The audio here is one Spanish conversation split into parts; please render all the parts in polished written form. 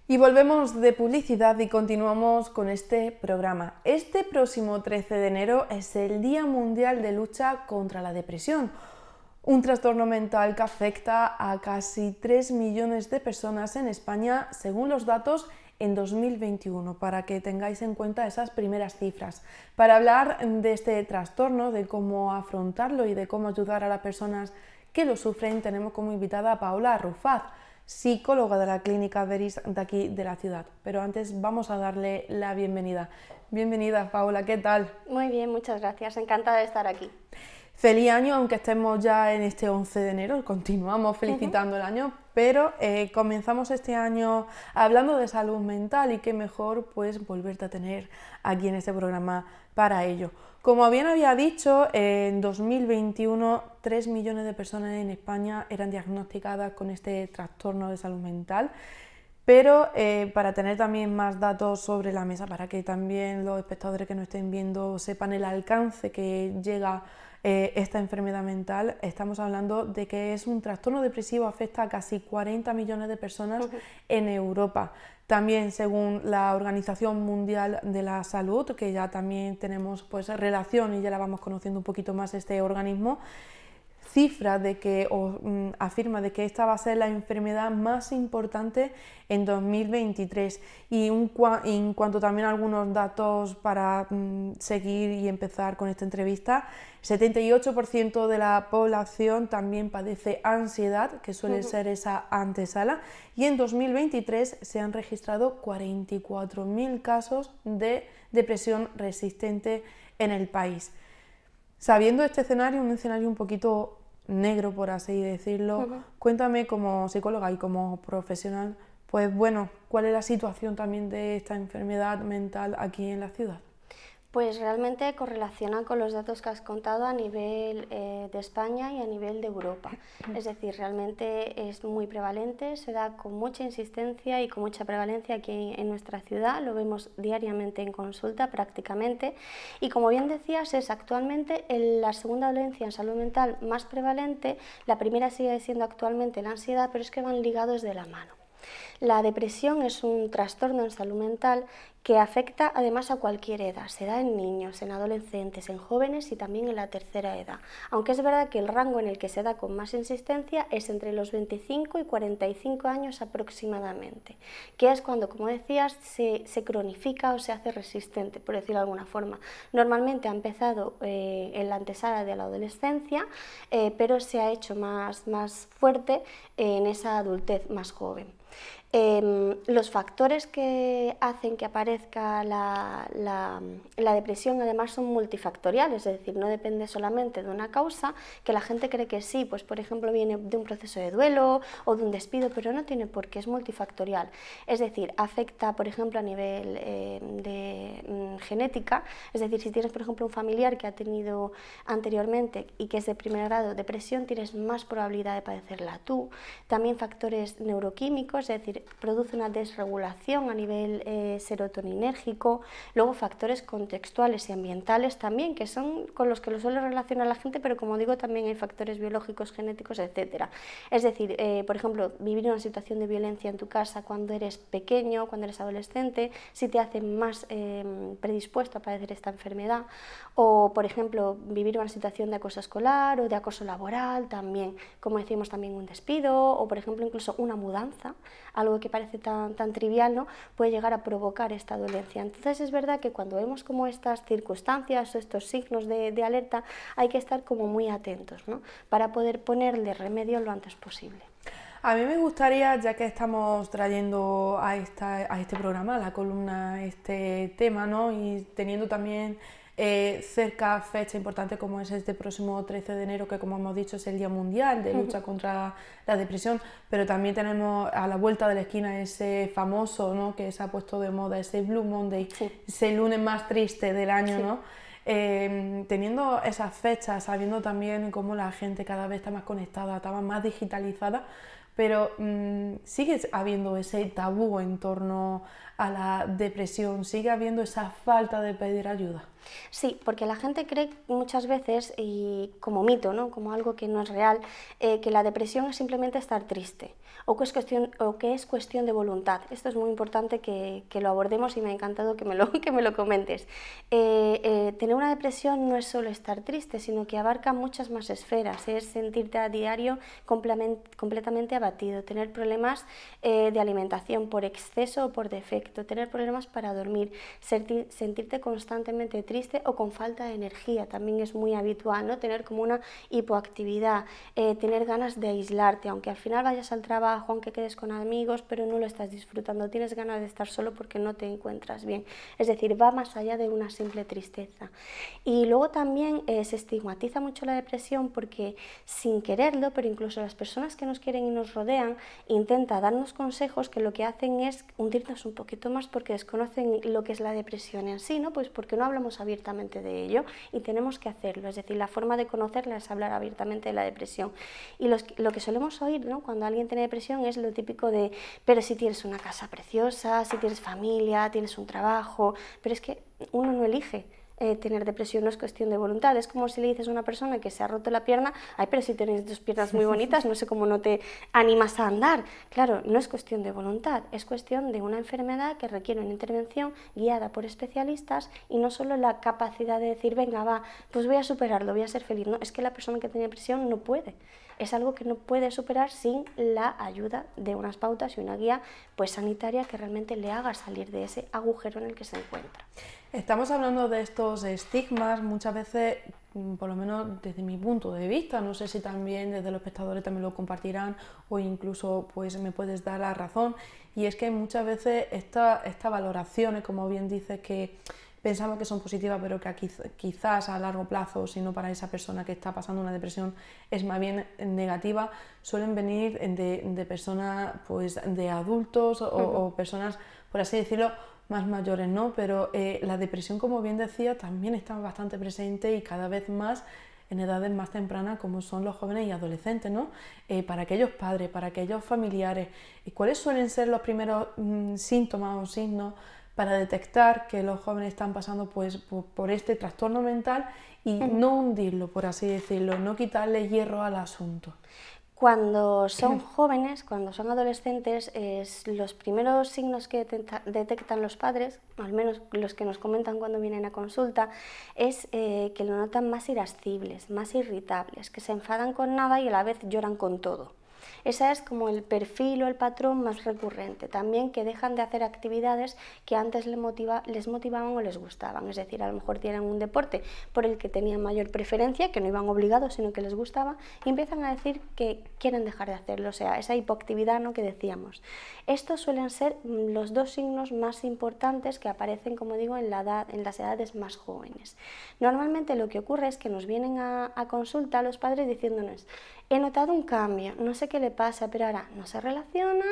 Y volvemos de publicidad y continuamos con este programa. Este próximo 13 de enero es el Día Mundial de Lucha contra la Depresión, un trastorno mental que afecta a casi 3 millones de personas en España, según los datos en 2021, para que tengáis en cuenta esas primeras cifras. Para hablar de este trastorno, de cómo afrontarlo y de cómo ayudar a las personas que lo sufren, tenemos como invitada a Paola Arrufat, psicóloga de la Clínica Veris de aquí de la ciudad. Pero antes vamos a darle la bienvenida. Bienvenida, Paola, ¿qué tal? Muy bien, muchas gracias, encantada de estar aquí. Feliz año, aunque estemos ya en este 11 de enero, continuamos felicitando el año, pero comenzamos este año hablando de salud mental y qué mejor pues volverte a tener aquí en este programa para ello. Como bien había dicho, en 2021 3 millones de personas en España eran diagnosticadas con este trastorno de salud mental, pero para tener también más datos sobre la mesa, para que también los espectadores que nos estén viendo sepan el alcance que llega esta enfermedad mental, estamos hablando de que es un trastorno depresivo, afecta a casi 40 millones de personas en Europa. También según la Organización Mundial de la Salud, que ya también tenemos pues relación y ya la vamos conociendo un poquito más este organismo, cifra de que, afirma de que esta va a ser la enfermedad más importante en 2023 y en cuanto también a algunos datos para seguir y empezar con esta entrevista, 78% de la población también padece ansiedad, que suele ser esa antesala, y en 2023 se han registrado 44.000 casos de depresión resistente en el país. Sabiendo este escenario, un escenario un poquito negro, por así decirlo, cuéntame como psicóloga y como profesional, pues bueno, ¿cuál es la situación también de esta enfermedad mental aquí en la ciudad? Pues realmente correlaciona con los datos que has contado a nivel de España y a nivel de Europa. Es decir, realmente es muy prevalente, se da con mucha insistencia y con mucha prevalencia aquí en nuestra ciudad, lo vemos diariamente en consulta prácticamente. Y como bien decías, es actualmente la segunda dolencia en salud mental más prevalente, la primera sigue siendo actualmente la ansiedad, pero es que van ligados de la mano. La depresión es un trastorno en salud mental que afecta además a cualquier edad, se da en niños, en adolescentes, en jóvenes y también en la tercera edad, aunque es verdad que el rango en el que se da con más insistencia es entre los 25 y 45 años aproximadamente, que es cuando, como decías, se cronifica o se hace resistente, por decirlo de alguna forma. Normalmente ha empezado en la antesala de la adolescencia, pero se ha hecho más fuerte en esa adultez más joven. Los factores que hacen que aparezca la depresión además son multifactoriales, es decir, no depende solamente de una causa, que la gente cree que sí, pues por ejemplo viene de un proceso de duelo o de un despido, pero no tiene por qué, es multifactorial. Es decir, afecta por ejemplo a nivel de genética, es decir, si tienes por ejemplo un familiar que ha tenido anteriormente y que es de primer grado depresión, tienes más probabilidad de padecerla tú. También factores neuroquímicos, es decir, produce una desregulación a nivel serotoninérgico, luego factores contextuales y ambientales también, que son con los que lo suele relacionar la gente, pero como digo, también hay factores biológicos, genéticos, etc. Es decir, por ejemplo, vivir una situación de violencia en tu casa cuando eres pequeño, cuando eres adolescente, sí te hace más predispuesto a padecer esta enfermedad, o por ejemplo, vivir una situación de acoso escolar o de acoso laboral también, como decimos, también un despido, o por ejemplo incluso una mudanza, algo que parece tan trivial, ¿no?, puede llegar a provocar esta dolencia. Entonces es verdad que cuando vemos como estas circunstancias o estos signos de alerta, hay que estar como muy atentos, ¿no?, para poder ponerle remedio lo antes posible. A mí me gustaría, ya que estamos trayendo a este programa, a la columna, este tema, ¿no?, y teniendo también cerca fecha importante como es este próximo 13 de enero, que como hemos dicho es el Día Mundial de Lucha contra la Depresión, pero también tenemos a la vuelta de la esquina ese famoso, ¿no?, que se ha puesto de moda, ese Blue Monday, ese lunes más triste del año, ¿no? Teniendo esas fechas, sabiendo también cómo la gente cada vez está más conectada, está más digitalizada, pero sigue habiendo ese tabú en torno a la depresión, sigue habiendo esa falta de pedir ayuda. Sí, porque la gente cree muchas veces, y como mito, ¿no? Como algo que no es real, que la depresión es simplemente estar triste o que es cuestión de voluntad. Esto es muy importante que lo abordemos y me ha encantado que me lo, que me lo comentes. Tener una depresión no es solo estar triste, sino que abarca muchas más esferas. Es sentirte a diario completamente abatido, tener problemas de alimentación por exceso o por defecto, tener problemas para dormir, sentirte constantemente triste o con falta de energía, también es muy habitual, ¿no? Tener como una hipoactividad, tener ganas de aislarte, aunque al final vayas al trabajo, aunque quedes con amigos, pero no lo estás disfrutando, tienes ganas de estar solo porque no te encuentras bien. Es decir, va más allá de una simple tristeza. Y luego también se estigmatiza mucho la depresión porque sin quererlo, pero incluso las personas que nos quieren y nos rodean, intentan darnos consejos que lo que hacen es hundirnos un poquito más porque desconocen lo que es la depresión en sí, ¿no? Pues porque no hablamos abiertamente de ello y tenemos que hacerlo. Es decir, la forma de conocerla es hablar abiertamente de la depresión. Y lo que solemos oír, ¿no? Cuando alguien tiene depresión es lo típico de, pero si tienes una casa preciosa, si tienes familia, tienes un trabajo, pero es que uno no elige. Tener depresión no es cuestión de voluntad, es como si le dices a una persona que se ha roto la pierna, ay, pero si tienes dos piernas muy bonitas, no sé cómo no te animas a andar. Claro, no es cuestión de voluntad, es cuestión de una enfermedad que requiere una intervención guiada por especialistas y no solo la capacidad de decir, venga, va, pues voy a superarlo, voy a ser feliz. No, es que la persona que tiene depresión no puede. Es algo que no puede superar sin la ayuda de unas pautas y una guía pues sanitaria que realmente le haga salir de ese agujero en el que se encuentra. Estamos hablando de estos estigmas muchas veces, por lo menos desde mi punto de vista, no sé si también desde los espectadores también lo compartirán o incluso pues me puedes dar la razón, y es que muchas veces estas valoraciones, como bien dices, que pensamos que son positivas pero que quizás a largo plazo, si no para esa persona que está pasando una depresión, es más bien negativa, suelen venir de personas, pues de adultos o personas, por así decirlo, más mayores, ¿no? Pero la depresión, como bien decía, también está bastante presente y cada vez más en edades más tempranas, como son los jóvenes y adolescentes, ¿no? Para aquellos padres, para aquellos familiares, ¿cuáles suelen ser los primeros síntomas o signos para detectar que los jóvenes están pasando pues, por este trastorno mental y no hundirlo, por así decirlo, no quitarle hierro al asunto? Cuando son jóvenes, cuando son adolescentes, los primeros signos que detectan los padres, al menos los que nos comentan cuando vienen a consulta, es que lo notan más irascibles, más irritables, que se enfadan con nada y a la vez lloran con todo. Ese es como el perfil o el patrón más recurrente. También que dejan de hacer actividades que antes les motivaban o les gustaban. Es decir, a lo mejor tienen un deporte por el que tenían mayor preferencia, que no iban obligados, sino que les gustaba, y empiezan a decir que quieren dejar de hacerlo. O sea, esa hipoactividad, ¿no?, que decíamos. Estos suelen ser los dos signos más importantes que aparecen, como digo, en las edades más jóvenes. Normalmente lo que ocurre es que nos vienen a consulta los padres diciéndonos: he notado un cambio, no sé qué le pasa, pero ahora no se relaciona,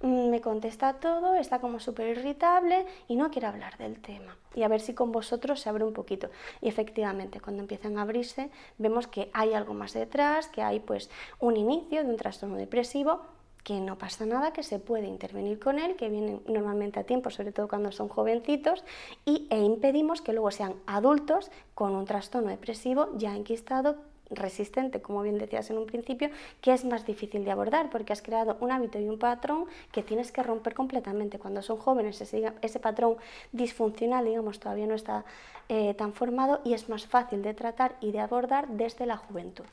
me contesta todo, está como súper irritable y no quiere hablar del tema. Y a ver si con vosotros se abre un poquito. Y efectivamente, cuando empiezan a abrirse, vemos que hay algo más detrás, que hay pues un inicio de un trastorno depresivo, que no pasa nada, que se puede intervenir con él, que vienen normalmente a tiempo, sobre todo cuando son jovencitos, e impedimos que luego sean adultos con un trastorno depresivo ya enquistado, resistente, como bien decías en un principio, que es más difícil de abordar porque has creado un hábito y un patrón que tienes que romper completamente. Cuando son jóvenes ese patrón disfuncional, digamos, todavía no está tan formado y es más fácil de tratar y de abordar desde la juventud.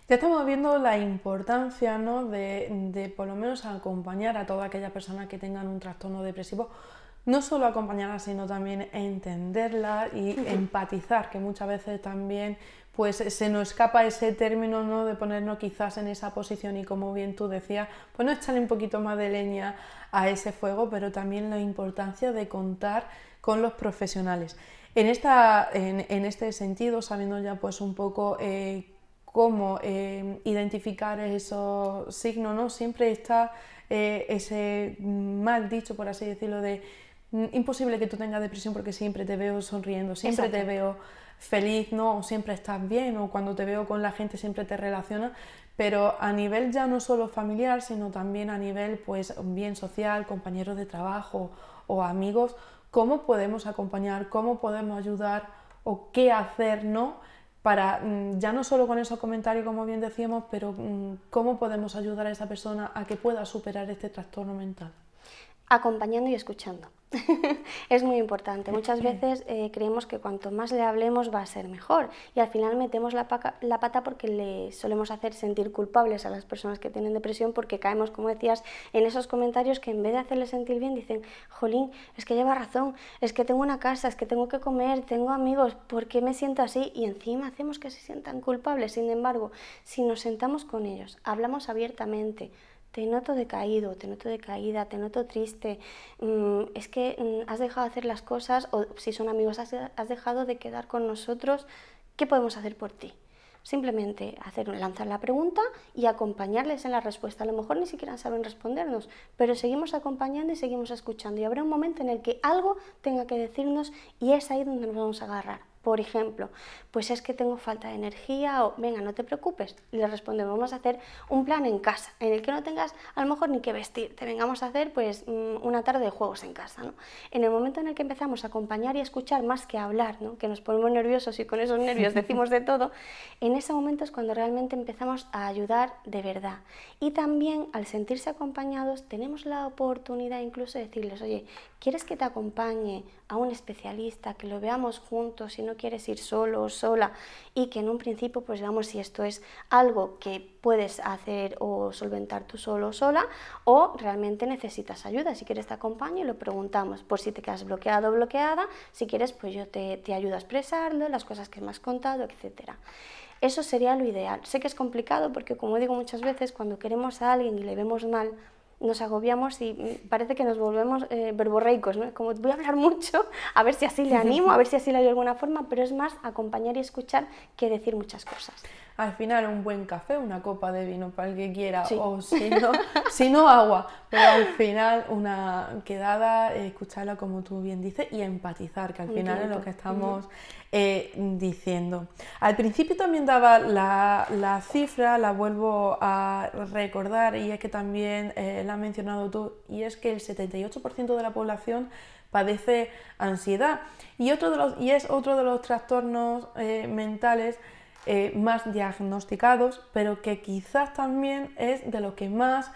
Ya estamos viendo la importancia, ¿no?, de por lo menos acompañar a toda aquella persona que tengan un trastorno depresivo, no solo acompañarla, sino también entenderla y empatizar, que muchas veces también pues se nos escapa ese término, ¿no?, de ponernos quizás en esa posición y, como bien tú decías, pues no echarle un poquito más de leña a ese fuego, pero también la importancia de contar con los profesionales. En este sentido, sabiendo ya pues un poco cómo identificar esos signos, ¿no?, siempre está ese mal dicho, por así decirlo, de imposible que tú tengas depresión porque siempre te veo sonriendo, siempre te veo feliz, ¿no?, o siempre estás bien, o cuando te veo con la gente siempre te relacionas, pero a nivel ya no solo familiar, sino también a nivel pues bien social, compañeros de trabajo o amigos, ¿cómo podemos acompañar, cómo podemos ayudar o qué hacer, ¿no? Para, ya no solo con esos comentarios, como bien decíamos, pero cómo podemos ayudar a esa persona a que pueda superar este trastorno mental. Acompañando y escuchando. Es muy importante. Muchas veces creemos que cuanto más le hablemos va a ser mejor y al final metemos la pata porque le solemos hacer sentir culpables a las personas que tienen depresión, porque caemos, como decías, en esos comentarios que en vez de hacerles sentir bien dicen: jolín, es que lleva razón, es que tengo una casa, es que tengo que comer, tengo amigos, ¿por qué me siento así? Y encima hacemos que se sientan culpables. Sin embargo, si nos sentamos con ellos, hablamos abiertamente: te noto decaído, te noto decaída, te noto triste, es que has dejado de hacer las cosas, o si son amigos, has dejado de quedar con nosotros, ¿qué podemos hacer por ti? Simplemente lanzar la pregunta y acompañarles en la respuesta. A lo mejor ni siquiera saben respondernos, pero seguimos acompañando y seguimos escuchando, y habrá un momento en el que algo tenga que decirnos y es ahí donde nos vamos a agarrar. Por ejemplo, pues es que tengo falta de energía, o venga, no te preocupes, y le respondemos: vamos a hacer un plan en casa, en el que no tengas a lo mejor ni que vestirte, vengamos a hacer pues una tarde de juegos en casa, ¿no? En el momento en el que empezamos a acompañar y a escuchar más que a hablar, ¿no? Que nos ponemos nerviosos y con esos nervios decimos de todo, en ese momento es cuando realmente empezamos a ayudar de verdad. Y también, al sentirse acompañados, tenemos la oportunidad incluso de decirles: oye, ¿quieres que te acompañe a un especialista, que lo veamos juntos, si no quieres ir solo o sola, y que en un principio pues veamos si esto es algo que puedes hacer o solventar tú solo o sola, o realmente necesitas ayuda? Si quieres te acompaño y lo preguntamos, por si te quedas bloqueado o bloqueada, si quieres pues yo te ayudo a expresarlo, las cosas que me has contado, etcétera. Eso sería lo ideal. Sé que es complicado porque, como digo muchas veces, cuando queremos a alguien y le vemos mal, nos agobiamos y parece que nos volvemos verborreicos, ¿no? Como voy a hablar mucho, a ver si así le animo, a ver si así le doy de alguna forma, pero es más acompañar y escuchar que decir muchas cosas. Al final, un buen café, una copa de vino para el que quiera, Sí. o si no agua, pero al final una quedada, escucharla como tú bien dices y empatizar, que al final es lo que estamos diciendo. Al principio también daba la cifra, la vuelvo a recordar, y es que también la has mencionado tú, y es que el 78% de la población padece ansiedad, y es otro de los trastornos mentales más diagnosticados, pero que quizás también es de los que más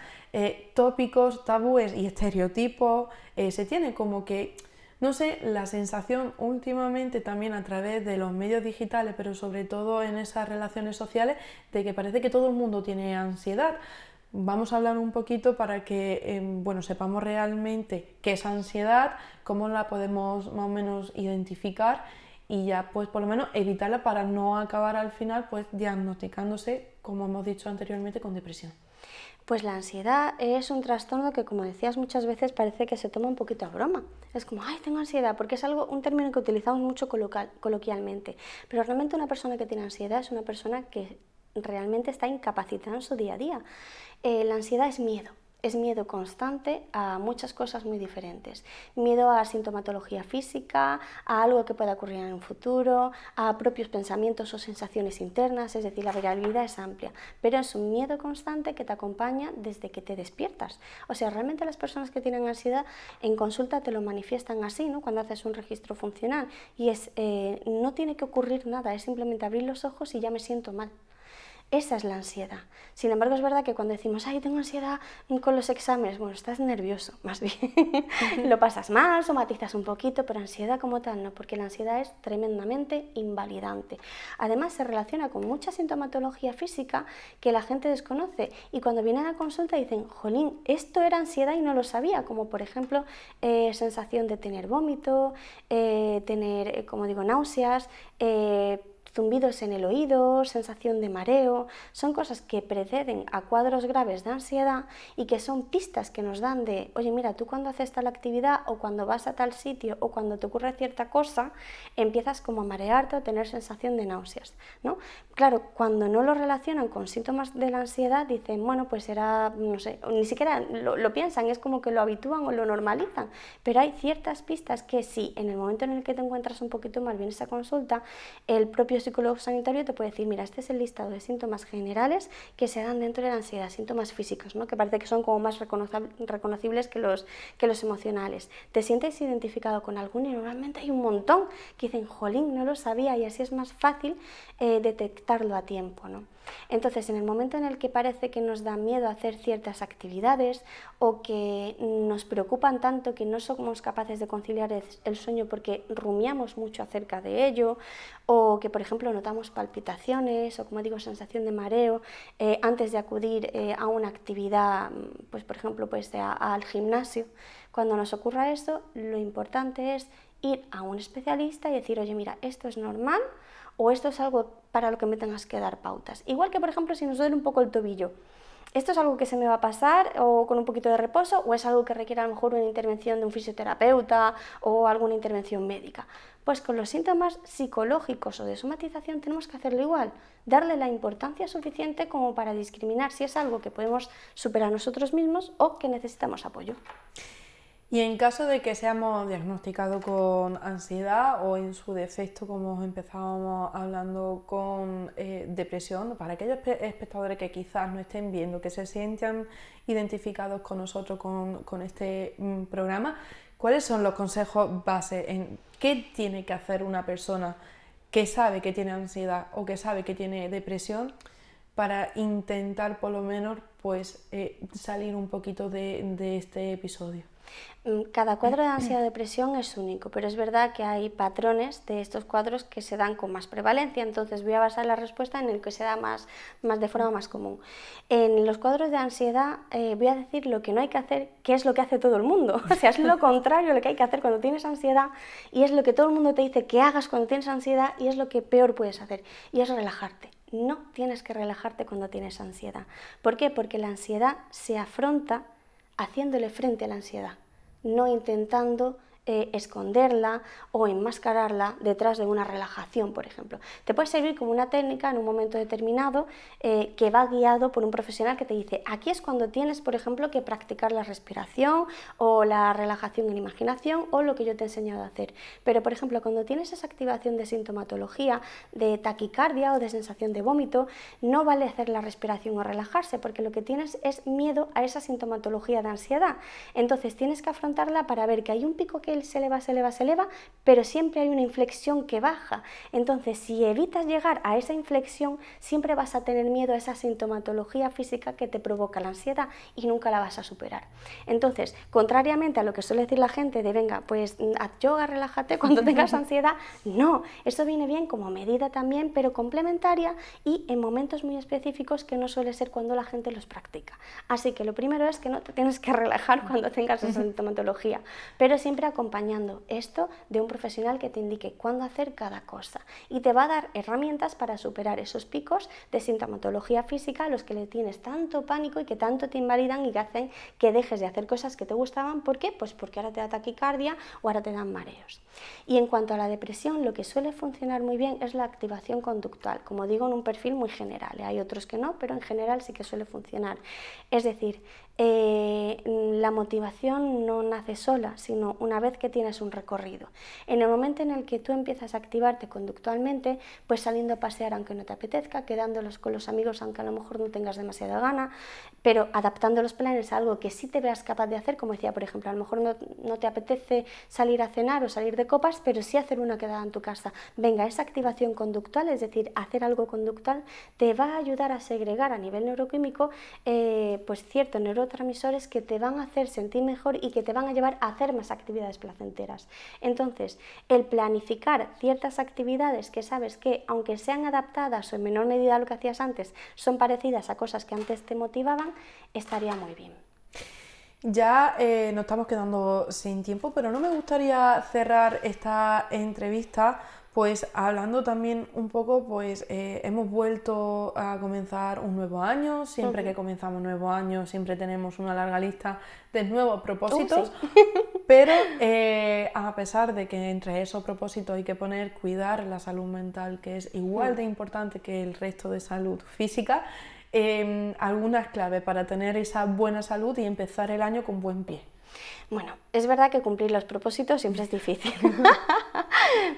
tópicos, tabúes y estereotipos se tienen, como que, no sé, la sensación últimamente también a través de los medios digitales, pero sobre todo en esas relaciones sociales, de que parece que todo el mundo tiene ansiedad. Vamos a hablar un poquito para que bueno, sepamos realmente qué es ansiedad, cómo la podemos más o menos identificar, y ya pues por lo menos evitarla para no acabar al final pues diagnosticándose, como hemos dicho anteriormente, con depresión. Pues la ansiedad es un trastorno que, como decías, muchas veces parece que se toma un poquito a broma. Es como: ay, tengo ansiedad, porque es un término que utilizamos mucho coloquialmente. Pero realmente una persona que tiene ansiedad es una persona que realmente está incapacitada en su día a día. La ansiedad es miedo. Es miedo constante a muchas cosas muy diferentes. Miedo a sintomatología física, a algo que pueda ocurrir en un futuro, a propios pensamientos o sensaciones internas, es decir, la variabilidad es amplia, pero es un miedo constante que te acompaña desde que te despiertas. O sea, realmente las personas que tienen ansiedad en consulta te lo manifiestan así, ¿no? Cuando haces un registro funcional, y es, no tiene que ocurrir nada, es simplemente abrir los ojos y ya me siento mal. Esa es la ansiedad. Sin embargo, es verdad que cuando decimos: ay, tengo ansiedad con los exámenes, bueno, estás nervioso, más bien. Lo pasas mal, somatizas un poquito, pero ansiedad como tal no, porque la ansiedad es tremendamente invalidante. Además, se relaciona con mucha sintomatología física que la gente desconoce, y cuando vienen a consulta dicen: jolín, esto era ansiedad y no lo sabía, como por ejemplo sensación de tener vómito, tener, como digo, náuseas, zumbidos en el oído, sensación de mareo. Son cosas que preceden a cuadros graves de ansiedad y que son pistas que nos dan de: oye, mira, tú cuando haces tal actividad, o cuando vas a tal sitio, o cuando te ocurre cierta cosa, empiezas como a marearte o tener sensación de náuseas, ¿no? Claro, cuando no lo relacionan con síntomas de la ansiedad, dicen: bueno, pues era, no sé, ni siquiera lo piensan, es como que lo habitúan o lo normalizan, pero hay ciertas pistas que, si en el momento en el que te encuentras un poquito mal, vienes a consulta, el propio psicólogo sanitario te puede decir, mira, este es el listado de síntomas generales que se dan dentro de la ansiedad, síntomas físicos, ¿no? Que parece que son como más reconocibles que los emocionales. ¿Te sientes identificado con alguno? Y normalmente hay un montón que dicen, jolín, no lo sabía, y así es más fácil detectarlo a tiempo, ¿no? Entonces, en el momento en el que parece que nos da miedo hacer ciertas actividades o que nos preocupan tanto que no somos capaces de conciliar el sueño porque rumiamos mucho acerca de ello, o que, por ejemplo, notamos palpitaciones o, como digo, sensación de mareo antes de acudir a una actividad, pues, por ejemplo, pues, al gimnasio. Cuando nos ocurra esto, lo importante es ir a un especialista y decir, oye, mira, esto es normal, o esto es algo para lo que me tengas que dar pautas. Igual que, por ejemplo, si nos duele un poco el tobillo, ¿esto es algo que se me va a pasar o con un poquito de reposo, o es algo que requiere a lo mejor una intervención de un fisioterapeuta o alguna intervención médica? Pues con los síntomas psicológicos o de somatización tenemos que hacerlo igual, darle la importancia suficiente como para discriminar si es algo que podemos superar nosotros mismos o que necesitamos apoyo. Y en caso de que seamos diagnosticados con ansiedad o en su defecto, como empezábamos hablando, con depresión, para aquellos espectadores que quizás no estén viendo, que se sientan identificados con nosotros con este programa, ¿cuáles son los consejos base en qué tiene que hacer una persona que sabe que tiene ansiedad o que sabe que tiene depresión para intentar por lo menos pues, salir un poquito de este episodio? Cada cuadro de ansiedad o depresión es único, pero es verdad que hay patrones de estos cuadros que se dan con más prevalencia, entonces voy a basar la respuesta en el que se da más de forma más común. En los cuadros de ansiedad voy a decir lo que no hay que hacer, que es lo que hace todo el mundo, o sea, es lo contrario a lo que hay que hacer cuando tienes ansiedad, y es lo que todo el mundo te dice que hagas cuando tienes ansiedad, y es lo que peor puedes hacer, y es relajarte. No tienes que relajarte cuando tienes ansiedad. ¿Por qué? Porque la ansiedad se afronta haciéndole frente a la ansiedad, no intentando esconderla o enmascararla detrás de una relajación, por ejemplo. Te puede servir como una técnica en un momento determinado que va guiado por un profesional que te dice, aquí es cuando tienes, por ejemplo, que practicar la respiración o la relajación en imaginación o lo que yo te he enseñado a hacer. Pero, por ejemplo, cuando tienes esa activación de sintomatología, de taquicardia o de sensación de vómito, no vale hacer la respiración o relajarse, porque lo que tienes es miedo a esa sintomatología de ansiedad. Entonces tienes que afrontarla para ver que hay un pico que se eleva, pero siempre hay una inflexión que baja. Entonces, si evitas llegar a esa inflexión, siempre vas a tener miedo a esa sintomatología física que te provoca la ansiedad y nunca la vas a superar. Entonces, contrariamente a lo que suele decir la gente de venga, pues haz yoga, relájate cuando tengas ansiedad, no, eso viene bien como medida también, pero complementaria y en momentos muy específicos que no suele ser cuando la gente los practica. Así que lo primero es que no te tienes que relajar cuando tengas esa sintomatología, pero siempre acompañando esto de un profesional que te indique cuándo hacer cada cosa y te va a dar herramientas para superar esos picos de sintomatología física a los que le tienes tanto pánico y que tanto te invalidan y que hacen que dejes de hacer cosas que te gustaban. ¿Por qué? Pues porque ahora te da taquicardia o ahora te dan mareos. Y en cuanto a la depresión, lo que suele funcionar muy bien es la activación conductual, como digo, en un perfil muy general. Hay otros que no, pero en general sí que suele funcionar. Es decir, la motivación no nace sola, sino una vez que tienes un recorrido. En el momento en el que tú empiezas a activarte conductualmente, pues saliendo a pasear aunque no te apetezca, quedándolos con los amigos aunque a lo mejor no tengas demasiada gana, pero adaptando los planes a algo que sí te veas capaz de hacer, como decía, por ejemplo, a lo mejor no te apetece salir a cenar o salir de copas, pero sí hacer una quedada en tu casa. Venga, esa activación conductual, es decir, hacer algo conductual, te va a ayudar a segregar a nivel neuroquímico pues ciertos neurotransmisores que te van a hacer sentir mejor y que te van a llevar a hacer más actividades placenteras. Entonces, el planificar ciertas actividades que sabes que, aunque sean adaptadas o en menor medida a lo que hacías antes, son parecidas a cosas que antes te motivaban, estaría muy bien. Ya nos estamos quedando sin tiempo, pero no me gustaría cerrar esta entrevista pues hablando también un poco, pues hemos vuelto a comenzar un nuevo año, siempre que comenzamos un nuevo año siempre tenemos una larga lista de nuevos propósitos, sí. Pero a pesar de que entre esos propósitos hay que poner cuidar la salud mental, que es igual de importante que el resto de salud física, algunas claves para tener esa buena salud y empezar el año con buen pie. Bueno, es verdad que cumplir los propósitos siempre es difícil,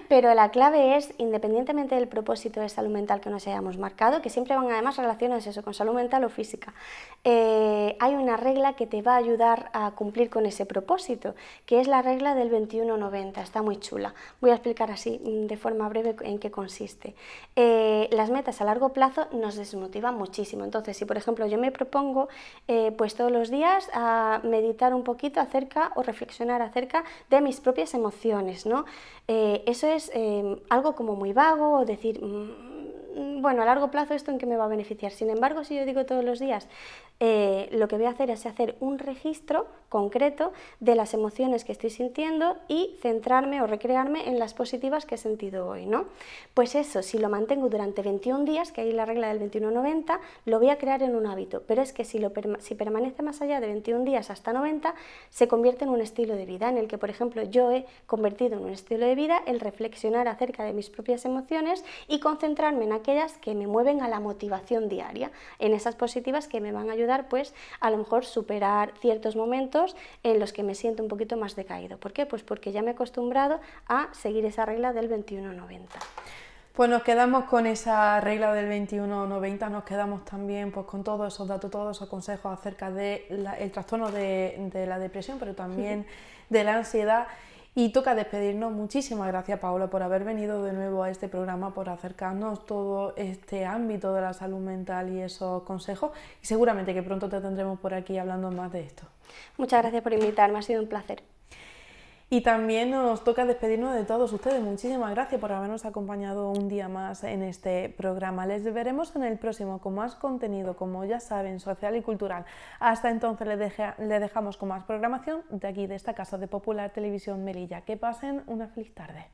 Pero la clave es, independientemente del propósito de salud mental que nos hayamos marcado, que siempre van además relacionados eso, con salud mental o física, hay una regla que te va a ayudar a cumplir con ese propósito, que es la regla del 21-90, está muy chula. Voy a explicar así de forma breve en qué consiste. Las metas a largo plazo nos desmotivan muchísimo, entonces si por ejemplo yo me propongo pues todos los días a meditar un poquito acerca o reflexionar acerca de mis propias emociones, ¿no? Eso es algo como muy vago, o decir, bueno, a largo plazo esto en qué me va a beneficiar. Sin embargo, si yo digo todos los días, lo que voy a hacer es hacer un registro concreto de las emociones que estoy sintiendo y centrarme o recrearme en las positivas que he sentido hoy, ¿no? Pues eso, si lo mantengo durante 21 días, que hay la regla del 21-90, lo voy a crear en un hábito, pero es que si permanece más allá de 21 días hasta 90, se convierte en un estilo de vida en el que, por ejemplo, yo he convertido en un estilo de vida el reflexionar acerca de mis propias emociones y concentrarme en aquellas que me mueven a la motivación diaria, en esas positivas que me van a ayudar pues a lo mejor superar ciertos momentos en los que me siento un poquito más decaído. ¿Por qué? Pues porque ya me he acostumbrado a seguir esa regla del 21-90. Pues nos quedamos con esa regla del 21-90, nos quedamos también pues, con todos esos datos, todos esos consejos acerca del trastorno de la depresión, pero también de la ansiedad. Y toca despedirnos. Muchísimas gracias, Paola, por haber venido de nuevo a este programa, por acercarnos todo este ámbito de la salud mental y esos consejos. Y seguramente que pronto te tendremos por aquí hablando más de esto. Muchas gracias por invitarme, ha sido un placer. Y también nos toca despedirnos de todos ustedes. Muchísimas gracias por habernos acompañado un día más en este programa. Les veremos en el próximo con más contenido, como ya saben, social y cultural. Hasta entonces les dejamos con más programación de aquí, de esta casa de Popular Televisión Melilla. Que pasen una feliz tarde.